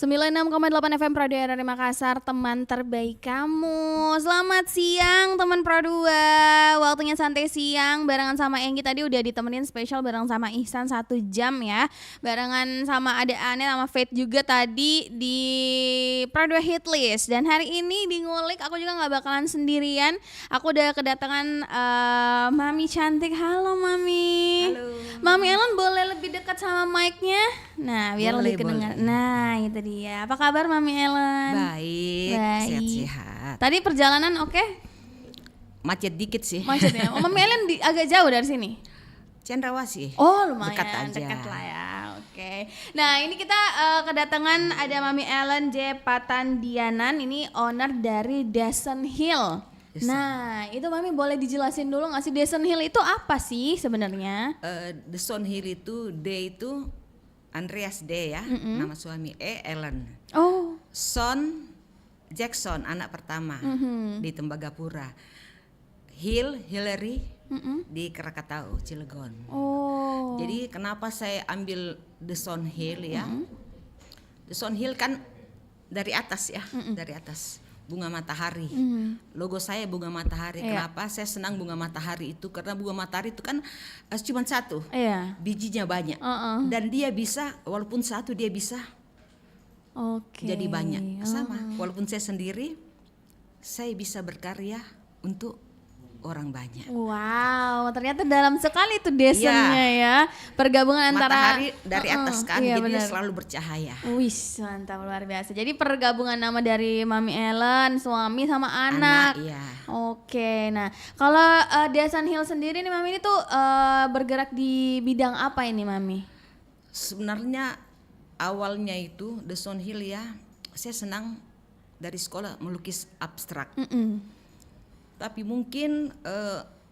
96,8 FM Pro 2 dari Makassar, teman terbaik kamu. Selamat siang teman Pro 2. Waktunya santai siang barengan sama Enggi. Tadi udah ditemenin spesial bareng sama Ihsan 1 jam ya. Barengan sama Ade Ane sama Faith juga tadi di Pro 2 Hit List. Dan hari ini di Ngulik aku juga gak bakalan sendirian. Aku udah kedatangan Mami cantik. Halo Mami. Halo. Mami Ellen boleh lebih dekat sama mic-nya? Nah biar Boleh, lebih kedengar. boleh. Nah itu dia. Apa kabar Mami Ellen? Baik, sehat-sehat. Tadi perjalanan oke? Macet dikit sih. Macet ya? Oh Mami Ellen agak jauh dari sini? Cendrawasih. Oh lumayan, Dekat aja. dekat lah ya. Oke. Nah ini kita kedatangan ada Mami Ellen J. Patandianan. Ini owner dari Descent Hill. Descent. Nah itu Mami boleh dijelasin dulu nggak sih Descent Hill itu apa sih sebenarnya? Descent Hill itu D itu Andreas D ya, nama suami Ellen. Oh. Son Jackson anak pertama di Tembagapura. Hillary di Krakatau Cilegon. Oh. Jadi kenapa saya ambil Descent Hill ya? Descent Hill kan dari atas ya, dari atas. Bunga matahari. Logo saya bunga matahari. Iya. Kenapa saya senang bunga matahari itu? Karena bunga matahari itu kan cuma satu. Iya. Bijinya banyak. Dan dia bisa walaupun satu dia bisa Oke. jadi banyak. Sama. Walaupun saya sendiri saya bisa berkarya untuk orang banyak. Wow, ternyata dalam sekali tuh desanya ya. Pergabungan antara Matahari dari atas kan, iya, jadi dia benar. selalu bercahaya. Wis, mantap luar biasa. Jadi pergabungan nama dari Mami Ellen, suami sama anak. Iya. Oke, nah kalau Descent Hill sendiri nih Mami ini tuh bergerak di bidang apa ini Mami? Sebenarnya awalnya itu Descent Hill ya, saya senang dari sekolah melukis abstrak. Tapi mungkin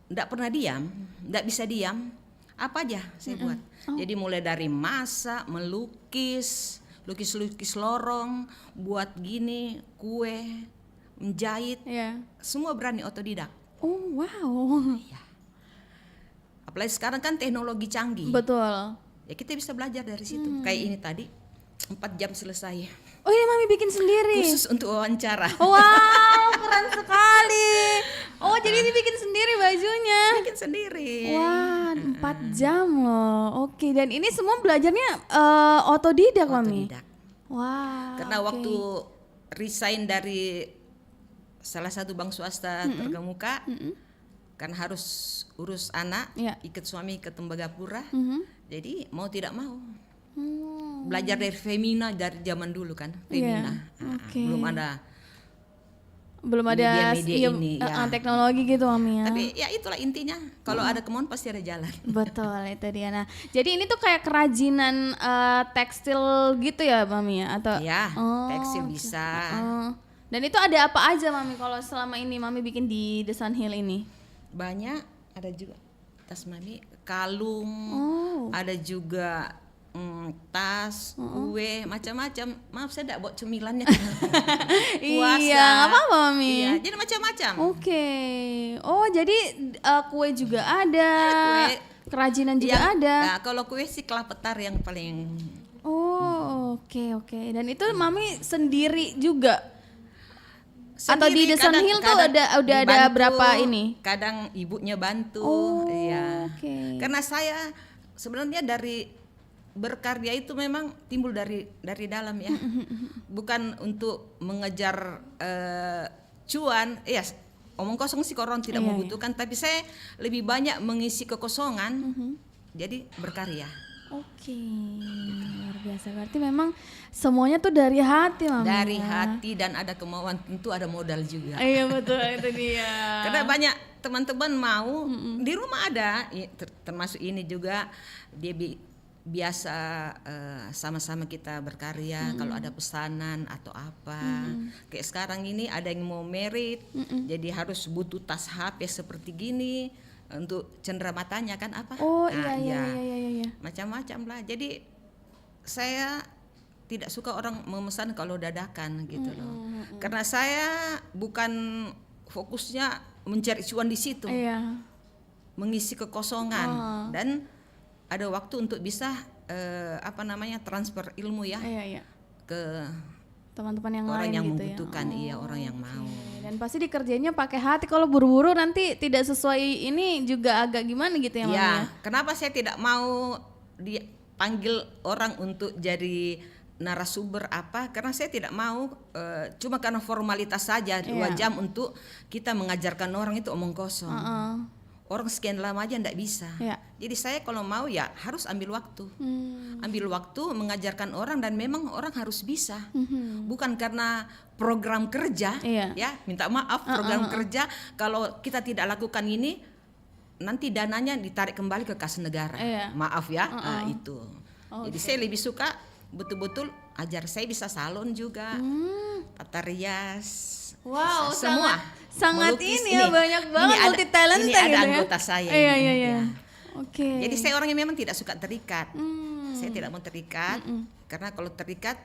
enggak pernah diam, enggak bisa diam. Apa aja saya buat. Jadi mulai dari masak, melukis, lukis lorong, buat gini, kue, menjahit, Iya. semua berani otodidak. Oh, wow. Apalagi sekarang kan teknologi canggih. Betul. Ya kita bisa belajar dari situ. Kayak ini tadi 4 jam selesai. Oh, ini Mami bikin sendiri. Khusus untuk wawancara. Wow, keren sekali. Oh, jadi dibikin sendiri bajunya. Bikin sendiri. Wah, 4 jam loh. Oke, dan ini semua belajarnya otodidak, Mami. Otodidak. Wah. Karena oke. waktu resign dari salah satu bank swasta terkemuka, kan harus urus anak, Iya. ikut suami ke Tembagapura. Mhm. Jadi mau tidak mau Hmm. belajar dari Femina dari zaman dulu kan, Femina. Iya, oke. Belum ada media-media iya, ini, ya. teknologi gitu Mami ya. Tapi ya itulah intinya. Kalau ada kemauan pasti ada jalan. Betul itu dia. Nah, jadi ini tuh kayak kerajinan tekstil gitu ya Mami ya atau Ya, Oh, tekstil bisa. oh. Dan itu ada apa aja Mami kalau selama ini Mami bikin di Descent Hill ini? Banyak, ada juga tas mami, kalung, Oh. ada juga tas, kue, macam-macam. Maaf saya tidak bawa cemilannya. Iya, nggak apa-apa Mami. Iya, jadi macam-macam. Oke. Oh, jadi kue juga ada. Kue. Kerajinan juga ada. Nah, kalau kue sih kelapetar yang paling. Oh, oke. Dan itu Mami sendiri juga. Atau di Sendiri, Descent Hill tuh udah ada dibantu, berapa ini? Kadang ibunya bantu. Oh, Iya. oke. Karena saya sebenarnya dari berkarya itu memang timbul dari dalam ya. Bukan untuk mengejar cuan. Ya, omong kosong sih orang tidak Iya, membutuhkan, tapi saya lebih banyak mengisi kekosongan. Jadi berkarya. Oke, luar biasa. Berarti memang semuanya tuh dari hati, Mami. Dari ya. hati dan ada kemauan, tentu ada modal juga. Iya betul itu dia. Karena banyak teman-teman mau di rumah ada, termasuk ini juga dia biasa sama-sama kita berkarya. Kalau ada pesanan atau apa, kayak sekarang ini ada yang mau merit, jadi harus butuh tas HP seperti gini untuk cendera matanya kan apa? Oh Nah, iya. macam-macam lah. Jadi saya tidak suka orang memesan kalau dadakan gitu loh. Karena saya bukan fokusnya mencari cuan di situ. Iya. Mengisi kekosongan dan ada waktu untuk bisa transfer ilmu ya. Iya. ke teman-teman yang orang lain yang gitu membutuhkan, ya. iya orang yang mau. Dan pasti dikerjainnya pakai hati. Kalau buru-buru nanti tidak sesuai ini juga agak gimana gitu ya, Mami ya. Ya, kenapa saya tidak mau dipanggil orang untuk jadi narasumber apa? Karena saya tidak mau cuma karena formalitas saja 2 jam untuk kita mengajarkan orang itu omong kosong. Orang sekian lama aja enggak bisa. Jadi saya kalau mau ya harus ambil waktu. Ambil waktu mengajarkan orang dan memang orang harus bisa. Bukan karena program kerja ya, minta maaf program kerja kalau kita tidak lakukan ini nanti dananya ditarik kembali ke kas negara. Maaf ya. Nah, itu. Jadi saya lebih suka betul-betul ajar. Saya bisa salon juga. Tata rias. Wow, semua. Sangat melukis, ini ya, banyak banget multi talenta ini ada gitu ya. anggota saya. Iya. Ya. Oke. Jadi saya orang yang memang tidak suka terikat. Saya tidak mau terikat karena kalau terikat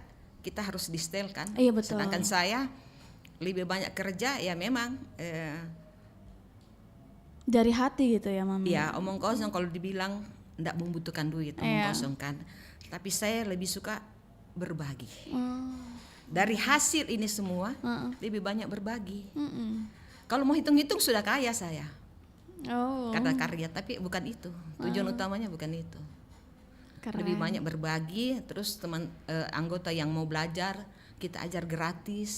kita harus di-style kan. Iya, betul. Sedangkan saya lebih banyak kerja ya memang dari hati gitu ya, Mami. ya omong kosong kalau dibilang enggak membutuhkan duit, omong kosong kan. Tapi saya lebih suka berbagi. Dari hasil ini semua lebih banyak berbagi. Kalau mau hitung-hitung sudah kaya saya. Karena karya, tapi bukan itu. Tujuan utamanya bukan itu. Keren. Lebih banyak berbagi, terus teman anggota yang mau belajar kita ajar gratis.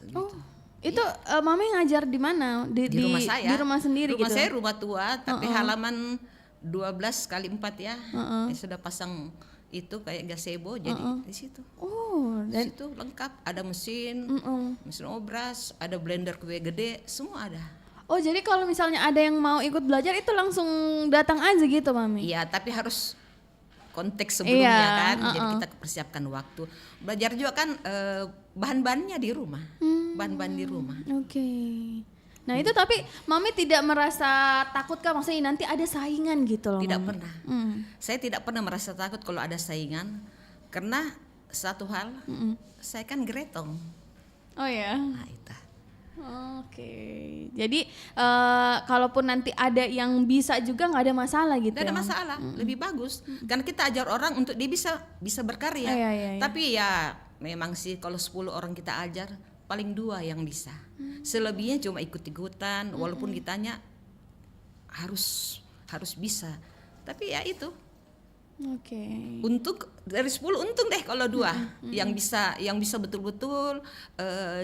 Gitu. Itu Mami ngajar di mana? Di rumah saya. Di rumah sendiri rumah gitu. saya rumah tua, tapi halaman 12 kali 4 ya. Sudah pasang itu kayak gazebo, jadi di situ. Dan Di situ lengkap, ada mesin, mesin obras, ada blender kue gede, semua ada. jadi kalau misalnya ada yang mau ikut belajar itu langsung datang aja gitu, Mami. Iya, tapi harus konteks sebelumnya kan, jadi kita persiapkan waktu. Belajar juga kan bahan-bahannya di rumah, bahan-bahan di rumah. Oke. Nah itu tapi Mami tidak merasa takut kah, maksudnya nanti ada saingan gitu loh? Tidak Mami? pernah. Saya tidak pernah merasa takut kalau ada saingan, karena satu hal, saya kan geretong. Oh ya. Nah, itu. Oke. Jadi kalaupun nanti ada yang bisa juga nggak ada masalah gitu. Tidak ada ya, Mami? masalah, lebih bagus. Karena kita ajar orang untuk dia bisa berkarya. Iya. Tapi ya memang sih kalau 10 orang kita ajar, paling 2 yang bisa. Selebihnya cuma ikut-ikutan, walaupun ditanya harus bisa. Tapi ya itu. Oke. Untuk dari 10 untung deh kalau 2 yang bisa betul-betul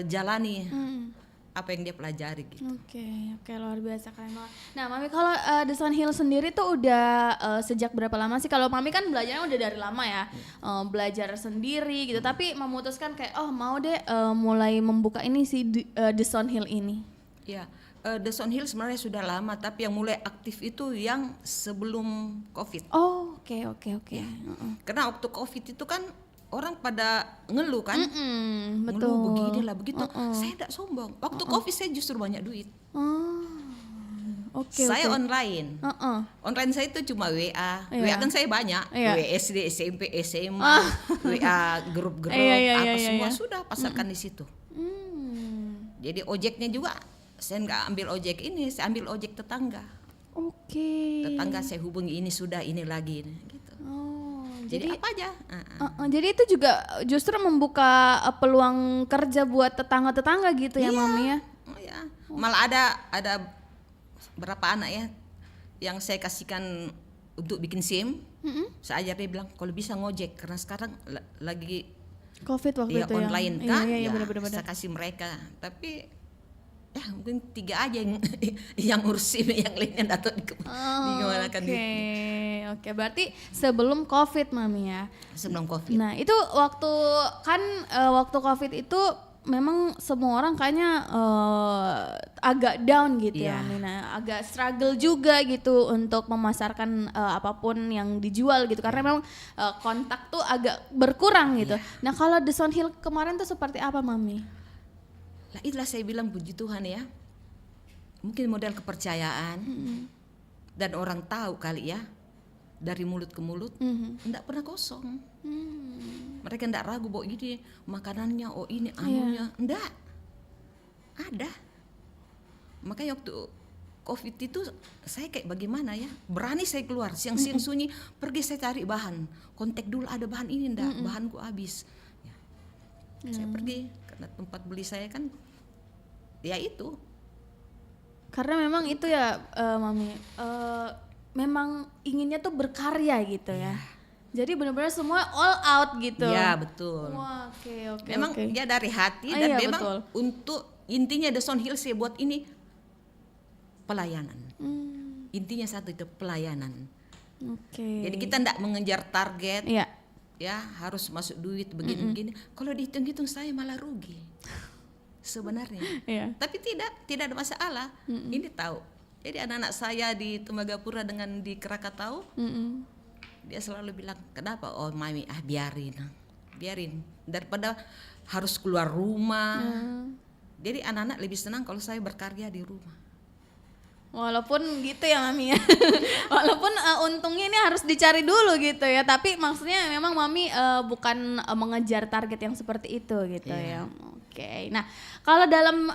jalani apa yang dia pelajari gitu. Oke, luar biasa, keren banget. Nah, Mami kalau The Sun Hill sendiri tuh udah sejak berapa lama sih? Kalau Mami kan belajarnya udah dari lama ya, belajar sendiri gitu. Tapi memutuskan kayak mau deh mulai membuka ini si The Sun Hill ini. Ya, The Sun Hill sebenarnya sudah lama, tapi yang mulai aktif itu yang sebelum COVID. Oh, oke. Karena waktu COVID itu kan orang pada ngeluh kan, Betul. ngeluh beginilah begitu. Saya tidak sombong. Waktu COVID saya justru banyak duit. Saya online. Online saya itu cuma WA. WA kan saya banyak. WA SD, SMP, SMA, WA grup-grup, semua sudah pasarkan di situ. Jadi ojeknya juga saya nggak ambil ojek ini, saya ambil ojek tetangga. Tetangga saya hubungi, ini sudah, ini lagi gitu. Jadi apa aja. Jadi itu juga justru membuka peluang kerja buat tetangga-tetangga gitu ya, Mami ya. Malah ada berapa anak ya yang saya kasihkan untuk bikin SIM. Saya ajar dia bilang kalau bisa ngojek karena sekarang lagi COVID waktu itu online kan. Iya, Ya, benar-benar. saya kasih mereka. Tapi ya mungkin 3 aja yang ngurus SIM, yang lainnya dapat gimana kan. Oke, berarti sebelum COVID, Mami ya. Sebelum COVID. Nah, itu waktu COVID itu memang semua orang kayaknya agak down gitu ya, Mami. Nah, agak struggle juga gitu untuk memasarkan apapun yang dijual gitu karena memang kontak tuh agak berkurang gitu. Nah, kalau The Sun Hill kemarin tuh seperti apa, Mami? Lah itulah saya bilang puji Tuhan ya. Mungkin model kepercayaan dan orang tahu kali ya dari mulut ke mulut, enggak pernah kosong. Mereka enggak ragu bahwa ini makanannya, ini anunya, enggak. Ada. Makanya waktu COVID itu saya kayak bagaimana ya, berani saya keluar siang-siang sunyi, pergi saya cari bahan, kontak dulu ada bahan ini enggak, bahanku habis. Ya. Saya pergi karena tempat beli saya kan ya itu. Karena memang itu ya Mami, memang inginnya tuh berkarya gitu ya. Jadi benar-benar semua all out gitu. Ya betul. Wah, oke. Memang ya dari hati dan Iya, memang betul. untuk intinya The Sound Hill saya buat ini pelayanan. Intinya satu itu pelayanan. Oke. Jadi kita tidak mengejar target. Iya. Ya harus masuk duit begini-begini. Kalau dihitung-hitung saya malah rugi sebenarnya. Iya. Tapi tidak ada masalah. Ini tahu. Jadi anak-anak saya di Tembagapura dengan di Krakatau, dia selalu bilang, kenapa? Oh Mami, biarin daripada harus keluar rumah. Jadi anak-anak lebih senang kalau saya berkarya di rumah. Walaupun gitu ya Mami ya. Walaupun untungnya ini harus dicari dulu gitu ya. Tapi maksudnya memang Mami bukan mengejar target yang seperti itu gitu ya. Oke. Nah, kalau dalam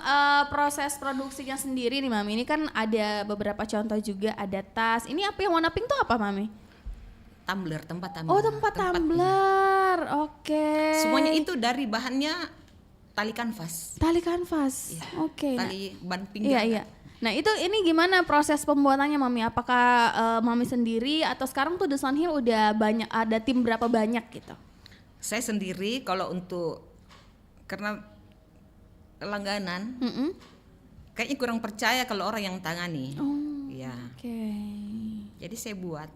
proses produksinya sendiri nih Mami, ini kan ada beberapa contoh juga, ada tas. Ini apa yang warna pink tuh apa Mami? Tempat tumbler. Oh, tempat tumbler. Oke. Semuanya itu dari bahannya tali kanvas. Tali kanvas. Oke. Tali ban pinggang. Iya. Nah itu ini gimana proses pembuatannya Mami? Apakah Mami sendiri atau sekarang tuh The Sound Hill udah banyak, ada tim berapa banyak gitu? Saya sendiri kalau untuk karena langganan, kayaknya kurang percaya kalau orang yang tangani. Oh, ya. Oke. Jadi saya buat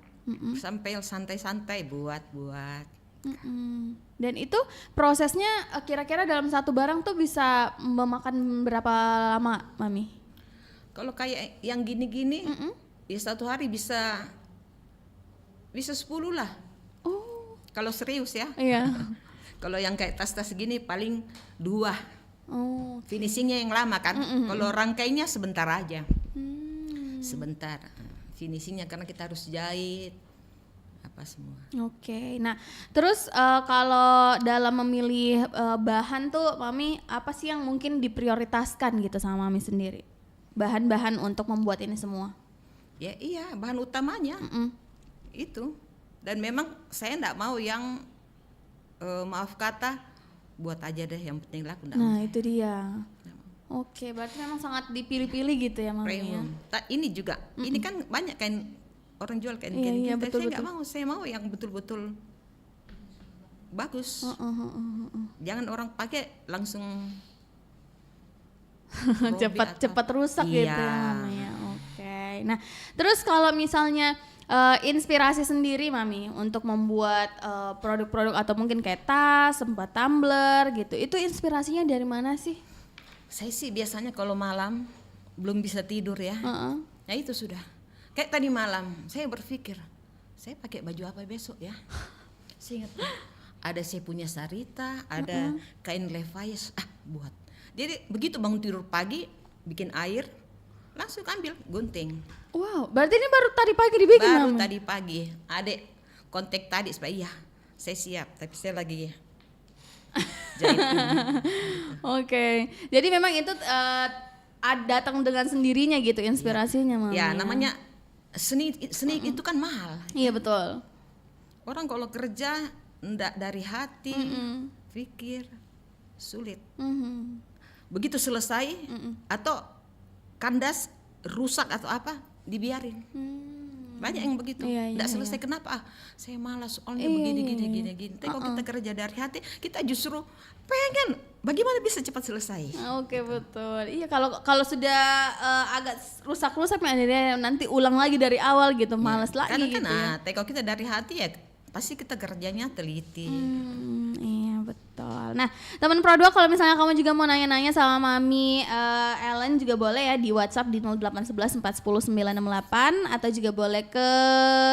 sampai santai-santai buat. Dan itu prosesnya kira-kira dalam satu barang tuh bisa memakan berapa lama Mami? Kalau kayak yang gini-gini, ya satu hari bisa 10 lah. Oh. Kalau serius ya. Iya. Kalau yang kayak tas-tas gini paling 2. Oh. Finishingnya yang lama kan. Kalau rangkainya sebentar aja. Sebentar. Finishingnya karena kita harus jahit apa semua. Oke. Nah, terus kalau dalam memilih bahan tuh Mami apa sih yang mungkin diprioritaskan gitu sama Mami sendiri? Bahan-bahan untuk membuat ini semua? Ya iya, bahan utamanya itu. Dan memang saya enggak mau yang maaf kata buat aja deh yang penting laku. Nah, itu dia. Oke, berarti memang sangat dipilih-pilih gitu ya Mami ya. Ini juga, ini kan banyak kain orang jual kain Iya, gitu. betul, Saya nggak mau, saya mau yang betul-betul bagus. Jangan orang pakai langsung cepat rusak gitu ya Mami ya. Oke. Nah, terus kalau misalnya inspirasi sendiri Mami untuk membuat produk-produk atau mungkin kayak tas, tempat tumbler gitu, itu inspirasinya dari mana sih? Saya sih biasanya kalau malam belum bisa tidur ya, ya itu sudah. Kayak tadi malam saya berpikir, saya pakai baju apa besok ya? Saya ingat ada saya punya sarita, ada kain Levi's, buat. Jadi begitu bangun tidur pagi, bikin air, langsung ambil gunting. Wow, berarti ini baru tadi pagi dibikin Baru Mami? tadi pagi, adek kontak tadi supaya iya, saya siap, tapi saya lagi jahit ini. Oke, jadi memang itu datang dengan sendirinya gitu inspirasinya Mami. Ya namanya seni itu kan mahal. Iya betul. Orang kalau kerja ndak dari hati, pikir sulit. Begitu selesai atau kandas rusak atau apa dibiarin. Banyak yang begitu. Ndak selesai kenapa? Saya malas soalnya begini. Tapi kalau kita kerja dari hati, kita justru pengen bagaimana bisa cepat selesai. Oke betul. Iya kalau sudah agak rusak-rusak nanti ulang lagi dari awal gitu, males lagi Karena gitu ya. tapi kalau kita dari hati ya pasti kita kerjanya teliti. Iya betul. Nah teman Pro 2 kalau misalnya kamu juga mau nanya-nanya sama Mami Ellen juga boleh ya di WhatsApp di 0811 410 968 atau juga boleh ke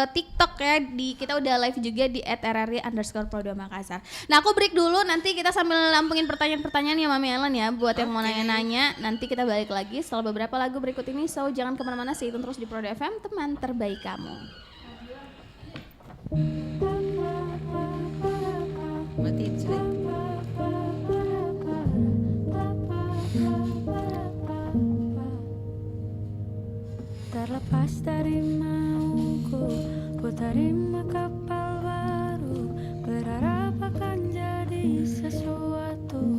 TikTok ya, kita udah live juga di @rri_pro2 Makassar. Nah aku break dulu, nanti kita sambil lampungin pertanyaan-pertanyaan ya Mami Ellen ya buat yang mau nanya-nanya. Nanti kita balik lagi setelah beberapa lagu berikut ini, so jangan kemana-mana, stay tune terus di Pro 2 FM, teman terbaik kamu. Matiin sudah. Terlepas dari mauku, ku terima kapal baru, berharap akan jadi sesuatu.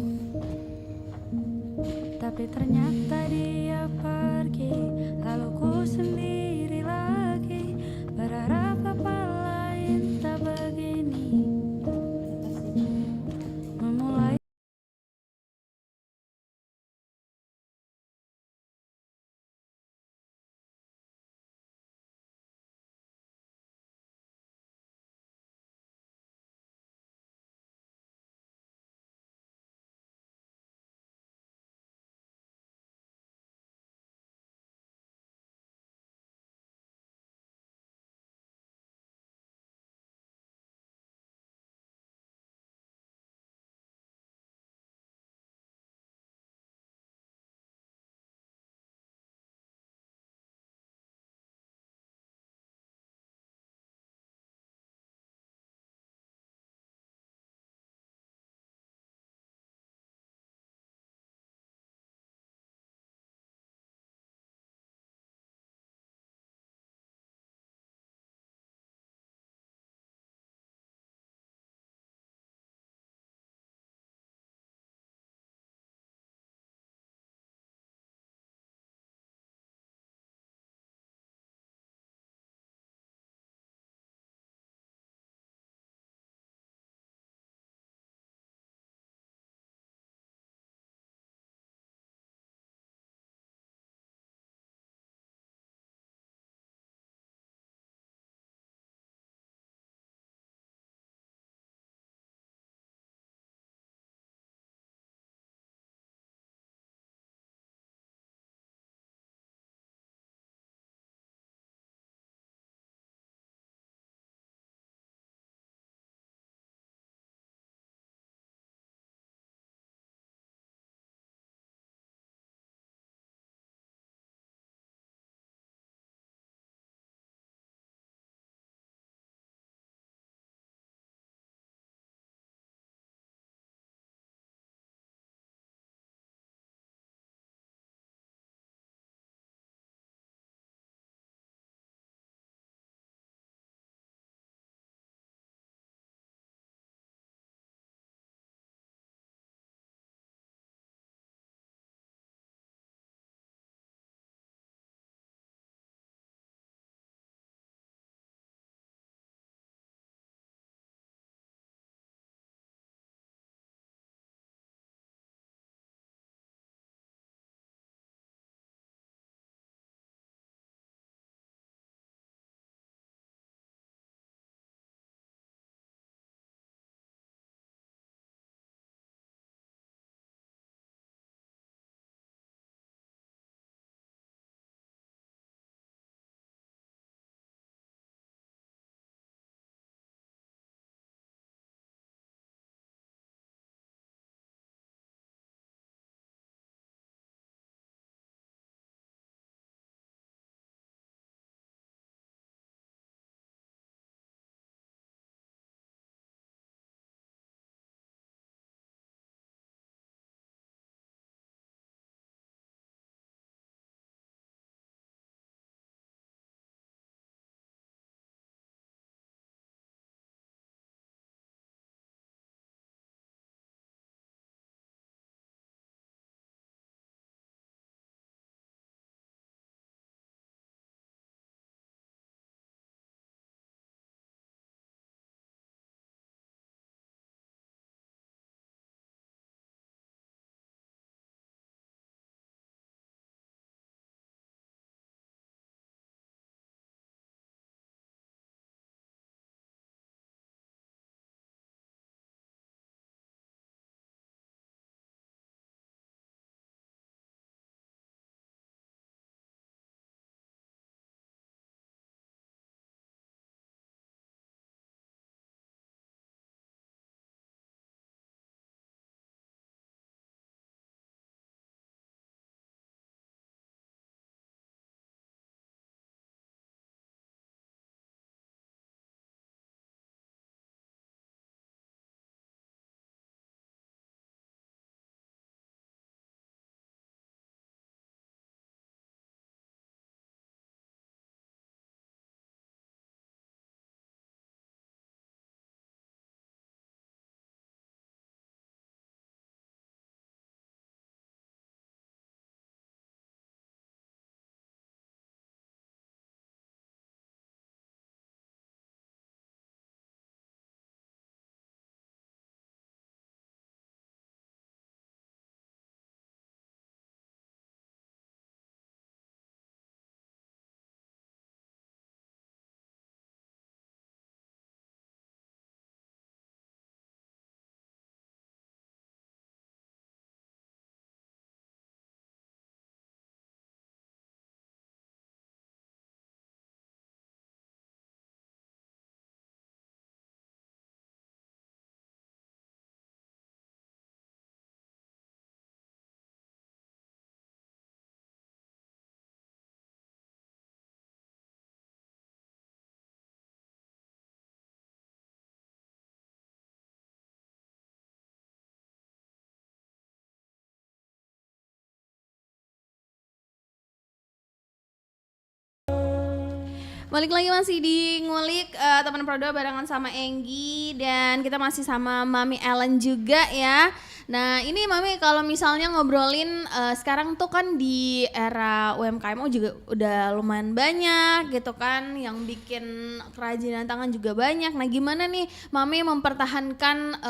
Balik lagi masih di ngulik teman Pro2 barengan sama Enggi dan kita masih sama Mami Ellen juga ya. Nah ini Mami kalau misalnya ngobrolin sekarang tuh kan di era UMKM juga udah lumayan banyak gitu kan yang bikin kerajinan tangan juga banyak. Nah gimana nih Mami mempertahankan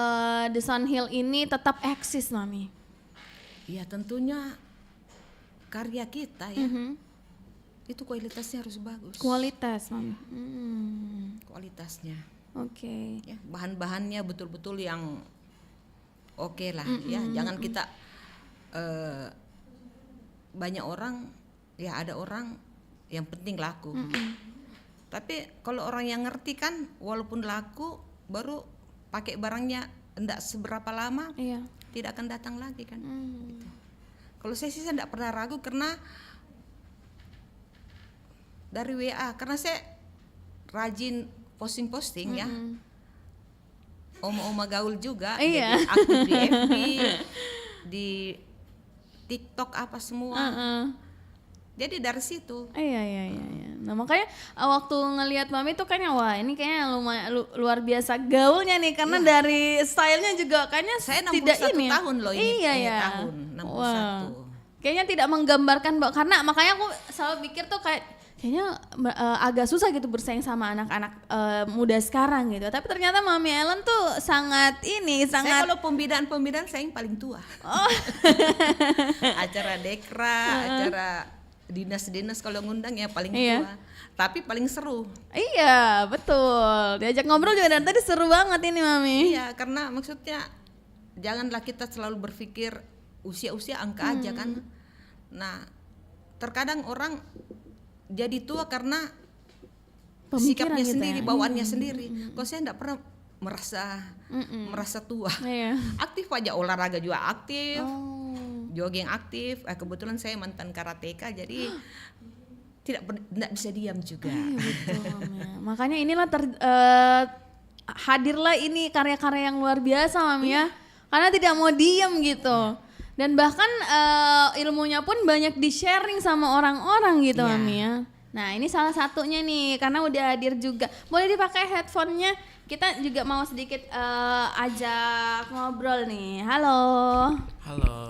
The Sun Hill ini tetap eksis Mami? Ya tentunya karya kita ya. Itu kualitasnya harus bagus. Kualitas Mami. Kualitasnya. Oke. Ya, bahan-bahannya betul-betul yang oke lah ya. Jangan kita banyak orang ya ada orang yang penting laku. Tapi kalau orang yang ngerti kan walaupun laku baru pakai barangnya enggak seberapa lama Iya. tidak akan datang lagi kan. Gitu. Kalau saya sih enggak pernah ragu karena dari WA karena saya rajin posting-posting ya. Oma-oma gaul juga, Iya. jadi aktif di FB, di TikTok apa semua. Jadi dari situ. Iya. Nah makanya waktu ngelihat Mami tuh kayaknya wah ini kayaknya lumayan luar biasa gaulnya nih karena dari stylenya juga kayaknya Saya 61 tidak ini. tahun loh ini. Iya ya. Tahun 61. Wah. Kayaknya tidak menggambarkan karena makanya aku selalu pikir tuh kayaknya agak susah gitu bersaing sama anak-anak muda sekarang gitu. Tapi ternyata Mami Ellen tuh sangat Saya kalau pembinaan saya yang paling tua. Oh. Acara dekra, acara dinas-dinas kalau ngundang ya paling Iya. tua. Tapi paling seru. Iya, betul. Diajak ngobrol juga dari tadi seru banget ini Mami. Iya, karena maksudnya janganlah kita selalu berpikir usia-usia angka aja kan. Nah, terkadang orang jadi tua karena Pemikiran sikapnya gitu sendiri, ya. bawaannya sendiri. Kalau saya enggak pernah merasa tua. Iya. Aktif aja, olahraga juga aktif, Oh. jogging aktif. Kebetulan saya mantan karateka jadi tidak bisa diam juga. Iya betul Mami. Makanya inilah hadirlah ini karya-karya yang luar biasa Mami ya. Karena tidak mau diem gitu. Dan bahkan ilmunya pun banyak di-sharing sama orang-orang gitu Iya. Mami ya. Nah ini salah satunya nih karena udah hadir juga. Boleh dipakai headphone-nya. Kita juga mau sedikit ajak ngobrol nih. Halo.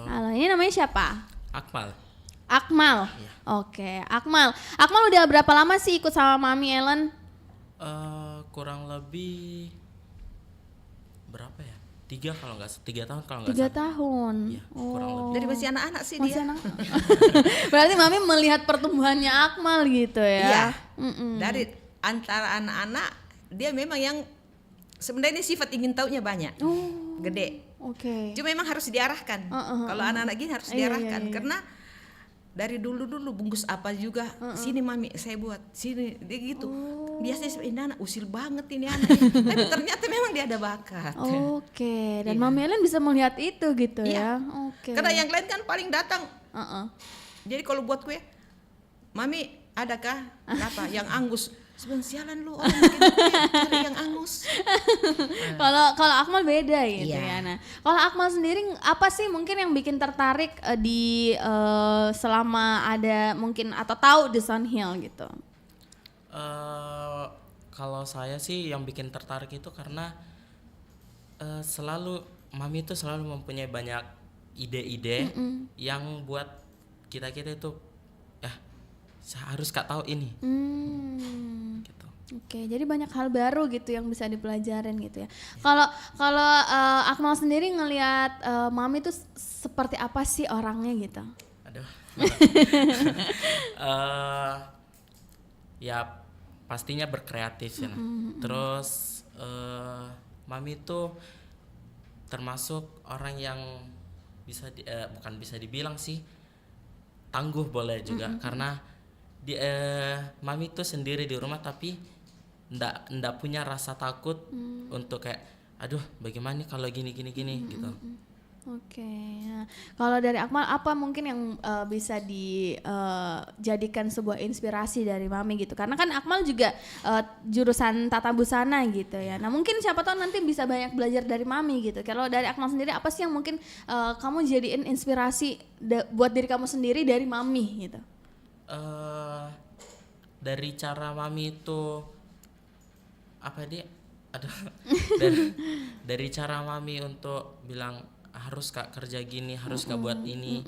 Halo, ini namanya siapa? Akmal. Akmal. Oke, Akmal. Akmal udah berapa lama sih ikut sama Mami Ellen? Kurang lebih berapa ya? 3 tahun kalau nggak 3 salah. tahun. Iya, kurang lebih. Jadi masih anak-anak sih Masih dia. anak. Berarti Mami melihat pertumbuhannya Akmal gitu ya? Iya. Dari antara anak-anak dia memang yang sebenarnya sifat ingin tahunya banyak. Gede. Oke. Cuma memang harus diarahkan. Kalau anak-anak gini harus Iya, diarahkan iya. karena dari dulu bungkus apa juga sini Mami saya buat sini dia gitu. Biasanya ini anak usil banget ini anak. Tapi ternyata memang dia ada bakat. Oke, dan Mami Ellen bisa melihat itu gitu Iya. ya? Oke. Karena yang lain kan paling datang. Uh-uh. Jadi kalau buat kue, Mami adakah apa yang angus? Sebenarnya sialan lu orang bikin kue cari yang angus. Kalau Akmal beda gitu ya. Iya. Nah, kalau Akmal sendiri apa sih mungkin yang bikin tertarik di selama ada mungkin atau tahu The Sun Hill gitu? Kalau saya sih yang bikin tertarik itu karena selalu Mami itu selalu mempunyai banyak ide-ide yang buat kita itu harus tahu ini. Gitu. Oke, jadi banyak hal baru gitu yang bisa dipelajarin gitu ya. Kalau Akmal sendiri ngelihat Mami itu seperti apa sih orangnya gitu? Aduh. Ya pastinya berkreatif ya. Terus Mami itu termasuk orang yang bukan bisa dibilang sih tangguh boleh juga karena Mami itu sendiri di rumah tapi ndak punya rasa takut untuk kayak aduh bagaimana nih kalau gini gitu. Oke, nah, kalau dari Akmal apa mungkin yang bisa dijadikan sebuah inspirasi dari Mami gitu? Karena kan Akmal juga jurusan tata busana gitu ya. Nah mungkin siapa tahu nanti bisa banyak belajar dari Mami gitu. Kalau dari Akmal sendiri apa sih yang mungkin kamu jadiin inspirasi buat diri kamu sendiri dari Mami gitu? dari cara mami itu apa dia ada dari cara mami untuk bilang harus kak kerja gini, harus kak buat ini,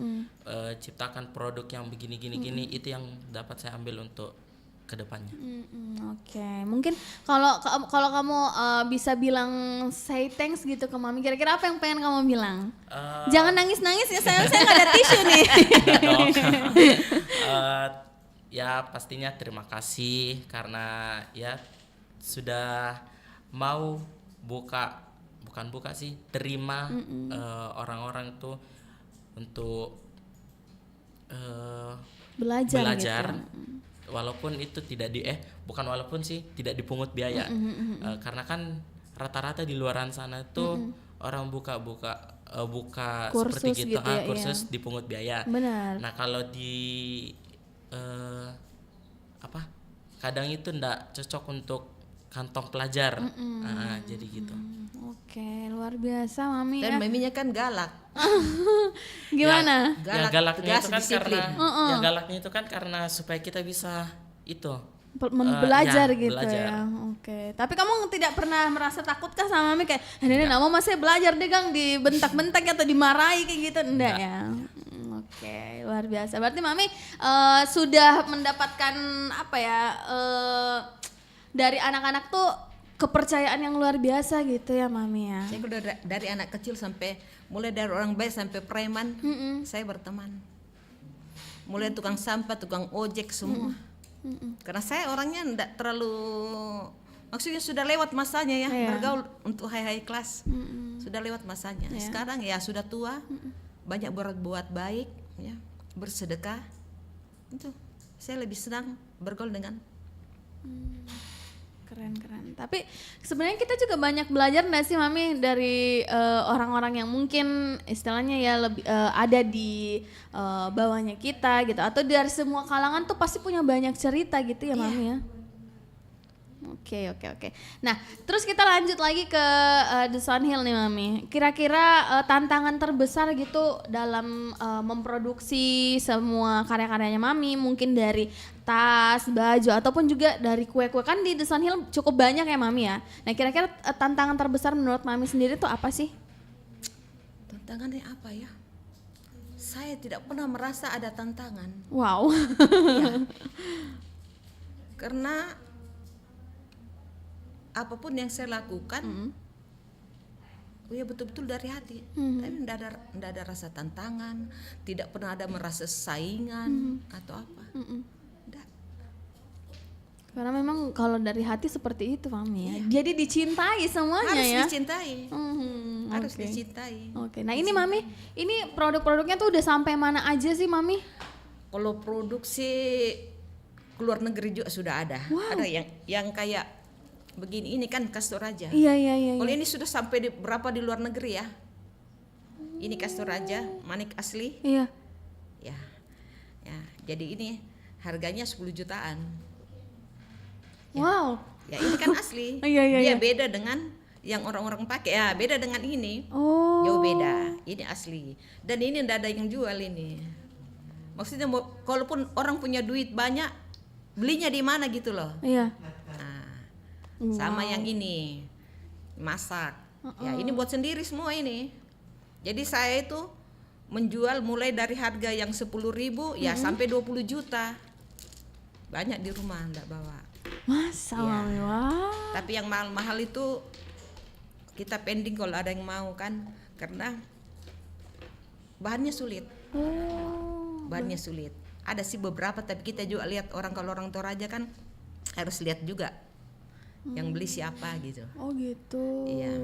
ciptakan produk yang begini gini, itu yang dapat saya ambil untuk kedepannya. Oke, mungkin kalau kamu bisa bilang say thanks gitu ke mami, kira-kira apa yang pengen kamu bilang? Jangan nangis-nangis ya, saya nggak ada tisu nih. Dong. Ya pastinya terima kasih karena ya sudah mau bukan buka sih, terima orang-orang tuh untuk Belajar gitu. Walaupun itu tidak tidak dipungut biaya. Karena kan rata-rata di luaran sana tuh orang buka Kursus seperti gitu, gitu ya, kursus dipungut biaya. Benar. Nah kalau di kadang itu ndak cocok untuk kantong pelajar. Jadi gitu. Oke, luar biasa mami Dan ya. maminya kan galak. Gimana? Galaknya tegas, itu kan disiplin. karena galaknya itu kan karena supaya kita bisa itu Belajar ya, gitu belajar. ya. Oke. Tapi kamu tidak pernah merasa takutkah sama mami kayak, "Nenek enggak mau masih belajar deh Gang, dibentak-bentak atau dimarahi kayak gitu?" Enggak ya. Oke, luar biasa. Berarti mami sudah mendapatkan apa ya? Dari anak-anak tuh kepercayaan yang luar biasa gitu ya mami ya. Saya udah dari anak kecil sampai mulai dari orang baik sampai preman, saya berteman. Mulai tukang sampah, tukang ojek semua. Karena saya orangnya enggak terlalu, maksudnya sudah lewat masanya ya, bergaul untuk high kelas. Sudah lewat masanya. Sekarang ya sudah tua, banyak buat baik ya, bersedekah. Itu saya lebih senang bergaul dengan. Keren. Tapi sebenarnya kita juga banyak belajar nggak sih mami dari orang-orang yang mungkin istilahnya ya lebih ada di bawahnya kita gitu, atau dari semua kalangan tuh pasti punya banyak cerita gitu ya mami ya. Oke. Nah, terus kita lanjut lagi ke The Sun Hill nih mami. Kira-kira tantangan terbesar gitu dalam memproduksi semua karya-karyanya mami, mungkin dari tas, baju, ataupun juga dari kue-kue, kan di The Sun Hill cukup banyak ya mami ya. Nah, kira-kira tantangan terbesar menurut mami sendiri tuh apa sih? Tantangannya apa ya? Saya tidak pernah merasa ada tantangan. Wow. Karena apapun yang saya lakukan, ya betul-betul dari hati. Tapi tidak ada rasa tantangan, tidak pernah ada merasa saingan atau apa. Nggak. Karena memang kalau dari hati seperti itu mami ya. Jadi dicintai semuanya Harus ya. dicintai. Harus Oke. dicintai. Oke, nah ini mami, ini produk-produknya tuh udah sampai mana aja sih mami? Kalau produksi keluar negeri juga sudah ada. Ada yang kayak begini, ini kan kasur aja. Iya. Kalau ini sudah sampai berapa di luar negeri ya? Ini kasur aja, manik asli. Iya. Ya, jadi ini harganya 10 jutaan. Wow. Ya ini kan asli. Iya. Dia beda dengan yang orang-orang pakai. Ya beda dengan ini. Oh. Jauh beda. Ini asli. Dan ini ndak ada yang jual ini. Maksudnya kalaupun orang punya duit banyak, belinya di mana gitu loh. Iya. Sama yang ini masak. Ya ini buat sendiri semua ini. Jadi saya itu menjual mulai dari harga yang 10.000 ya sampai 20 juta. Banyak di rumah enggak bawa. Masa mami, wow. Tapi yang mahal-mahal itu kita pending kalau ada yang mau kan, karena bahannya sulit. Bahannya sulit. Ada sih beberapa, tapi kita juga lihat kalau orang Toraja kan harus lihat juga yang beli siapa gitu. Oh gitu. Iya.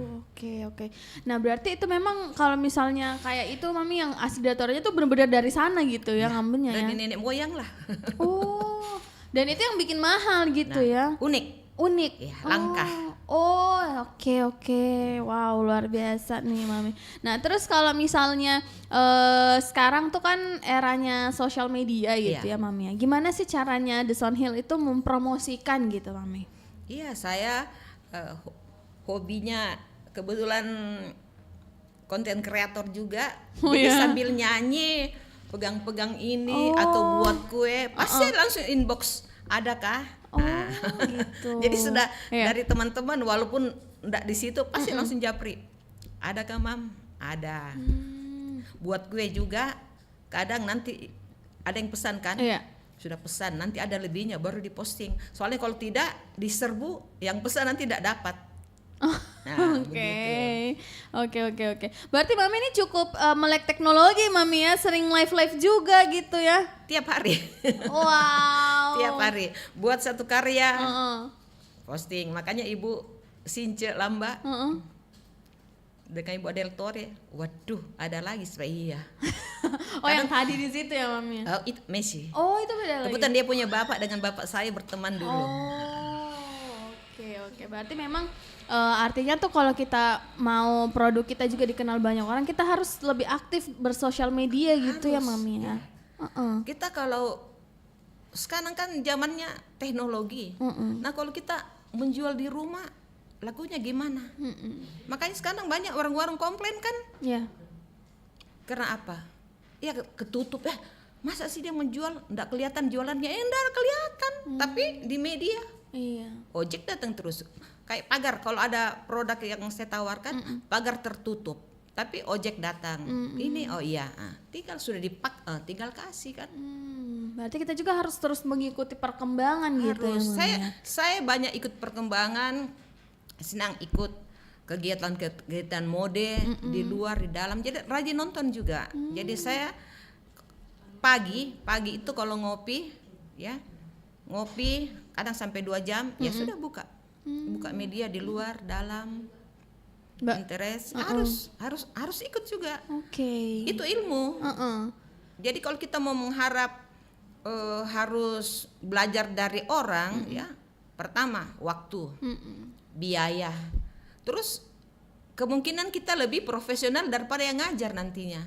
Oke. Nah berarti itu memang kalau misalnya kayak itu mami yang asli dari Toraja tuh benar-benar dari sana gitu ya ngambilnya ya. Dari nenek moyang lah. Oh. Dan itu yang bikin mahal gitu ya. Unik. Ya, langka. Oh, oke. Wow, luar biasa nih mami. Nah terus kalau misalnya sekarang tuh kan eranya sosial media gitu ya mami ya. Gimana sih caranya The Sun Hill itu mempromosikan gitu mami? Iya, saya hobinya kebetulan konten kreator juga. Jadi sambil nyanyi, pegang-pegang ini atau buat kue, pasti langsung inbox adakah? Oh, gitu. Jadi sudah Iya. dari teman-teman walaupun enggak di situ pasti langsung japri. Adakah mam? Ada. Buat kue juga kadang nanti ada yang pesan kan? Iya. Sudah pesan nanti ada lebihnya baru diposting. Soalnya kalau tidak diserbu yang pesan nanti tidak dapat. Nah, begitu. Oke. Berarti Mami ini cukup melek teknologi Mami ya, sering live juga gitu ya. Tiap hari. Wow. Tiap hari buat satu karya Heeh. posting. Makanya Ibu Since Lamba Heeh. dengan Ibu Adel Tore, waduh ada lagi supaya iya. Oh yang tadi di situ ya Mami. Oh, itu Messi. Oh itu beda lagi. Kebetulan dia punya bapak dengan bapak saya berteman dulu. Oh, oke. Berarti memang artinya tuh kalau kita mau produk kita juga dikenal banyak orang, kita harus lebih aktif bersosial media gitu ya Mami ya. Kita kalau sekarang kan zamannya teknologi. Nah kalau kita menjual di rumah lakunya gimana? Makanya sekarang banyak warung-warung komplain kan? Ya. Karena apa? Ya ketutup. Masa sih dia menjual ndak kelihatan jualannya? Ndak kelihatan. Tapi di media Iya. ojek datang terus. Kayak pagar kalau ada produk yang saya tawarkan pagar tertutup. Tapi ojek datang. Ini oh iya, tinggal sudah dipak, tinggal kasih kan. Berarti kita juga harus terus mengikuti perkembangan gitu ya Harus. Mami ya. Saya banyak ikut perkembangan, senang ikut kegiatan mode di luar di dalam. Jadi rajin nonton juga. Jadi saya pagi itu kalau ngopi ya, ngopi kadang sampai 2 jam ya sudah buka media di luar dalam. Interest harus ikut juga. Oke. Itu ilmu. Jadi kalau kita mau mengharap harus belajar dari orang ya, pertama waktu, biaya, terus kemungkinan kita lebih profesional daripada yang ngajar nantinya,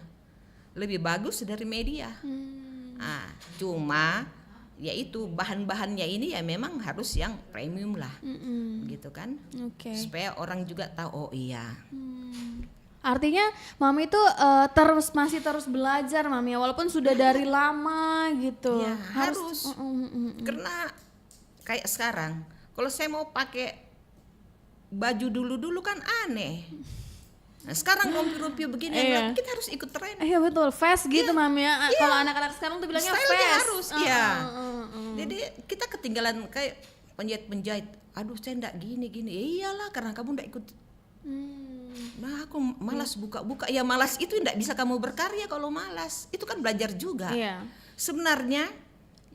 lebih bagus dari media. Cuma yaitu bahan-bahannya ini ya memang harus yang premium lah, gitu kan, supaya orang juga tahu oh iya. Artinya Mami itu masih terus belajar Mami ya, walaupun sudah dari lama gitu. Ya harus. Karena kayak sekarang kalau saya mau pakai baju dulu kan aneh. Nah, sekarang rompi-rompi begini kita harus ikut tren. Iya betul, fast gitu Mami ya. Kalau anak-anak sekarang tuh bilangnya Style-nya fast. harus, iya. Jadi kita ketinggalan kayak penjahit. Aduh saya enggak gini. Iyalah karena kamu enggak ikut. Nah aku malas buka-buka. Ya malas itu enggak bisa kamu berkarya kalau malas. Itu kan belajar juga. Iya. Sebenarnya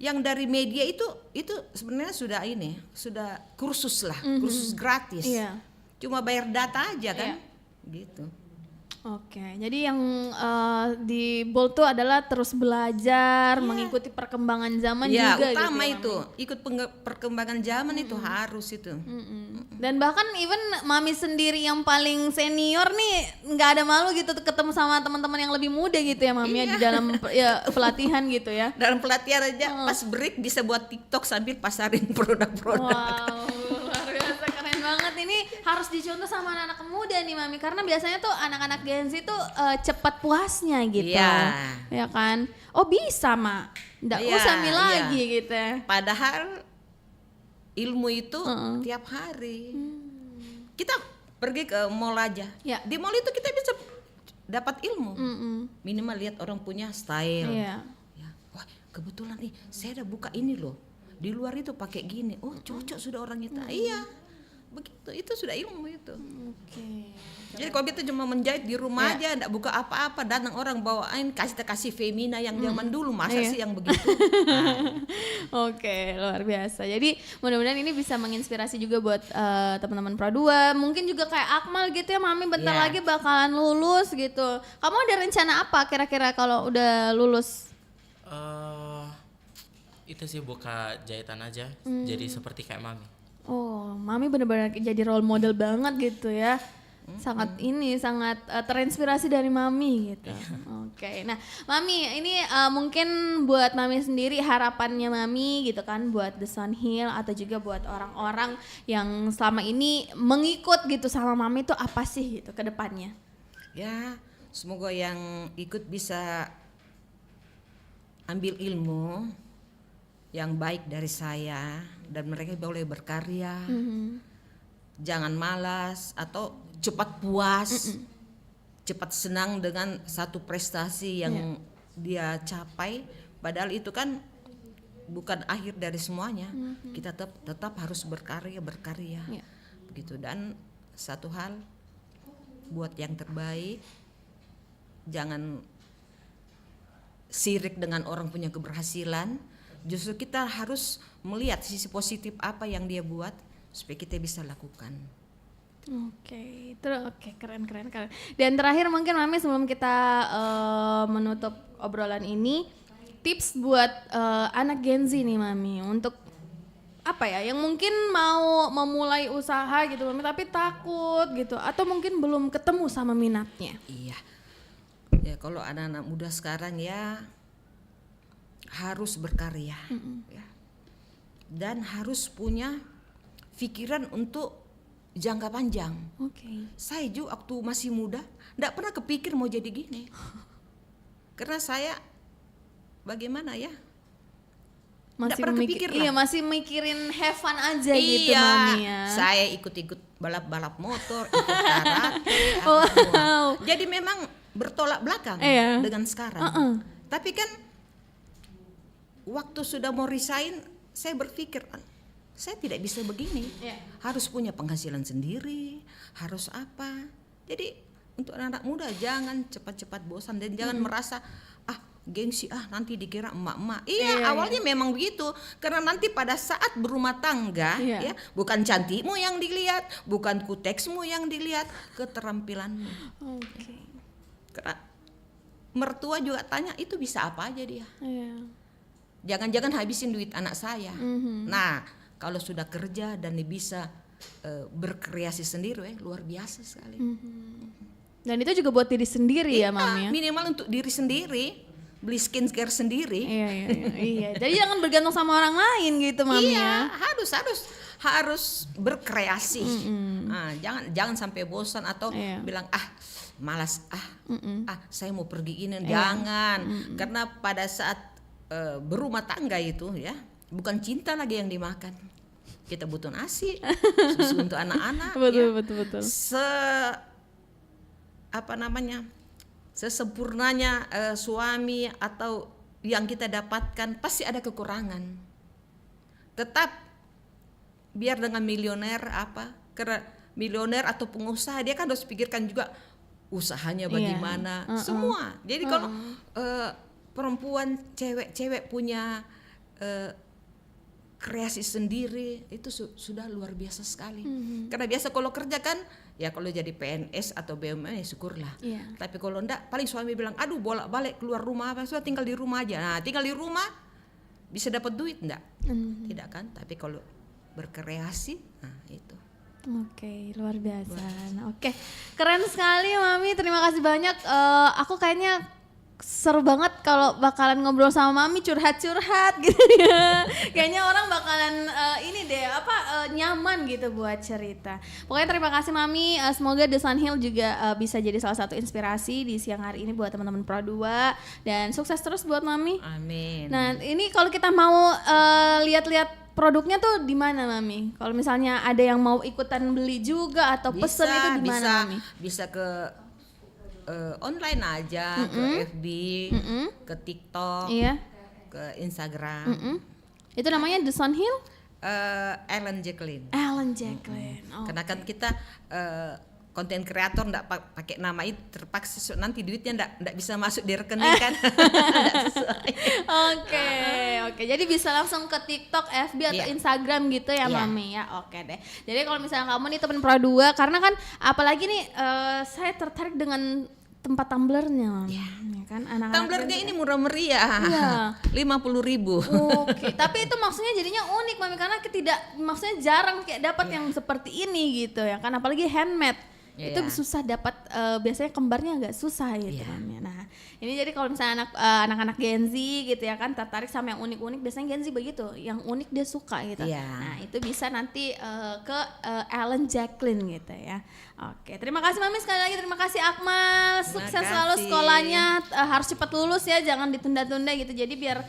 yang dari media itu sebenarnya sudah kursus lah, kursus gratis. Iya. Cuma bayar data aja kan. Gitu. Oke, jadi yang di Bold tuh adalah terus belajar, mengikuti perkembangan zaman Ya juga utama gitu ya, itu, ikut perkembangan zaman itu harus itu. Dan bahkan even Mami sendiri yang paling senior nih nggak ada malu gitu ketemu sama teman-teman yang lebih muda gitu ya Mami ya di dalam pelatihan gitu ya. Dalam pelatihan aja pas break bisa buat TikTok sambil pasarin produk-produk. Wow, luar biasa keren banget. Ini harus dicontoh sama anak-anak muda nih Mami, karena biasanya tuh anak-anak Gen Z tuh cepat puasnya gitu. Iya. Ya kan? Oh bisa Mak, nggak Iya, usah mie iya. lagi gitu. Padahal ilmu itu tiap hari. Kita pergi ke mall aja. Ya. Di mall itu kita bisa dapat ilmu. Minimal lihat orang punya style. Iya. Ya. Wah, kebetulan nih saya udah buka ini loh. Di luar itu pakai gini. Oh, cocok sudah orang kita. Iya. Begitu. Itu sudah ilmu itu. Oke. Jadi kalau kita cuma menjahit di rumah aja, enggak buka apa-apa, datang orang bawain kasih Femina yang zaman dulu, masa sih yang begitu? Oke, luar biasa. Jadi mudah-mudahan ini bisa menginspirasi juga buat teman-teman Pro 2. Mungkin juga kayak Akmal gitu ya, Mami bentar Iya. lagi bakalan lulus gitu. Kamu ada rencana apa kira-kira kalau udah lulus? Itu sih buka jahitan aja, jadi seperti kayak Mami. Oh, Mami benar-benar jadi role model banget gitu ya. Sangat terinspirasi dari Mami gitu. Oke. Nah, Mami ini mungkin buat Mami sendiri harapannya Mami gitu kan buat The Sun Hill atau juga buat orang-orang yang selama ini mengikut gitu sama Mami itu apa sih gitu ke depannya? Ya, semoga yang ikut bisa ambil ilmu, yang baik dari saya dan mereka boleh berkarya. Jangan malas atau cepat puas, cepat senang dengan satu prestasi yang dia capai. Padahal itu kan bukan akhir dari semuanya. Kita tetap harus berkarya. Begitu. Dan satu hal, buat yang terbaik, jangan sirik dengan orang punya keberhasilan. Justru kita harus melihat sisi positif apa yang dia buat supaya kita bisa lakukan. Oke, keren. Dan terakhir mungkin Mami sebelum kita menutup obrolan ini, tips buat anak Gen Z nih Mami untuk apa ya, yang mungkin mau memulai usaha gitu Mami tapi takut gitu, atau mungkin belum ketemu sama minatnya. Iya. Ya kalau anak-anak muda sekarang ya harus berkarya, ya. Dan harus punya pikiran untuk jangka panjang. Oke. Saya juga waktu masih muda enggak pernah kepikir mau jadi gini. Karena saya bagaimana ya? Masih mikirin have fun aja gitu Mami ya. Saya ikut-ikut balap motor, ikut karate, semua. Jadi memang bertolak belakang dengan sekarang. Tapi kan waktu sudah mau resign, saya berpikir saya tidak bisa begini. Harus punya penghasilan sendiri, harus apa. Jadi untuk anak-anak muda jangan cepat-cepat bosan dan jangan merasa gengsi nanti dikira emak-emak. Awalnya memang begitu. Karena nanti pada saat berumah tangga ya, bukan cantikmu yang dilihat, bukan kuteksmu yang dilihat, keterampilanmu. Karena mertua juga tanya itu bisa apa aja dia. Jangan-jangan habisin duit anak saya. Nah, kalau sudah kerja dan dia bisa berkreasi sendiri, luar biasa sekali. Dan itu juga buat diri sendiri ya Mami ya? Minimal untuk diri sendiri, beli skincare sendiri. Iya. Jadi jangan bergantung sama orang lain gitu Mami ya. Harus berkreasi. Nah, jangan sampai bosan atau bilang malas saya mau pergi ini. Jangan. Karena pada saat berumah tangga itu ya, bukan cinta lagi yang dimakan. Kita butuh nasi, susu untuk anak-anak. Betul. Sesempurnanya suami atau yang kita dapatkan pasti ada kekurangan. Tetap biar dengan milioner karena milioner atau pengusaha dia kan harus pikirkan juga usahanya bagaimana, semua. Jadi kalau perempuan cewek punya kreasi sendiri itu sudah luar biasa sekali. Karena biasa kalau kerja kan ya kalau jadi PNS atau BUMN ya syukurlah. Tapi kalau enggak paling suami bilang aduh bolak-balik keluar rumah sudah tinggal di rumah aja. Nah tinggal di rumah bisa dapat duit enggak? Tidak kan? Tapi kalau berkreasi itu. Oke, luar biasa. Oke, keren sekali Mami. Terima kasih banyak. Aku kayaknya seru banget kalau bakalan ngobrol sama Mami, curhat-curhat gitu ya. Kayaknya orang bakalan nyaman gitu buat cerita. Pokoknya terima kasih Mami. Semoga The Sun Hill juga bisa jadi salah satu inspirasi di siang hari ini buat teman-teman Pro 2 dan sukses terus buat Mami. Amin. Nah, ini kalau kita mau lihat-lihat produknya tuh di mana Mami? Kalau misalnya ada yang mau ikutan beli juga atau pesen itu di mana Mami? Bisa ke online aja, ke FB, ke TikTok, ke Instagram. Itu namanya The Sun Hill? Ellen Jacqueline. Oh. Karena kan kita konten kreator ndak pakai nama itu terpaksa nanti duitnya ndak bisa masuk di rekening kan. Oke. Jadi bisa langsung ke TikTok, FB atau Instagram gitu ya Mami ya. Oke deh. Jadi kalau misalnya kamu nih teman Pro 2 karena kan apalagi nih saya tertarik dengan tempat tumblernya Mami. Ya kan anak-anak tumblernya ini murah meriah. 50.000. Oke. Tapi itu maksudnya jadinya unik Mami karena maksudnya jarang kayak dapat yang seperti ini gitu ya kan apalagi handmade. Itu susah dapat biasanya kembarnya agak susah gitu Mami. Nah, ini jadi kalau misalnya anak-anak Gen Z gitu ya kan tertarik sama yang unik-unik biasanya Gen Z begitu, yang unik dia suka gitu. Nah, itu bisa nanti ke Ellen Jacqueline gitu ya. Oke, terima kasih Mami sekali lagi, terima kasih Akmal. Sukses selalu sekolahnya, harus cepat lulus ya, jangan ditunda-tunda gitu. Jadi biar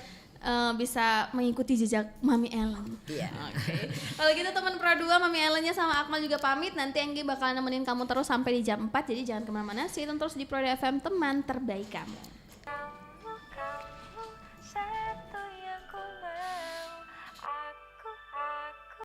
bisa mengikuti jejak Mami Ellen. Iya. Oke. Kalau gitu teman Pro 2, Mami Ellennya sama Akmal juga pamit. Nanti Enggi bakal nemenin kamu terus sampai di jam 4. Jadi jangan kemana-mana, stay tune terus di Pro 2 FM, teman terbaik kamu.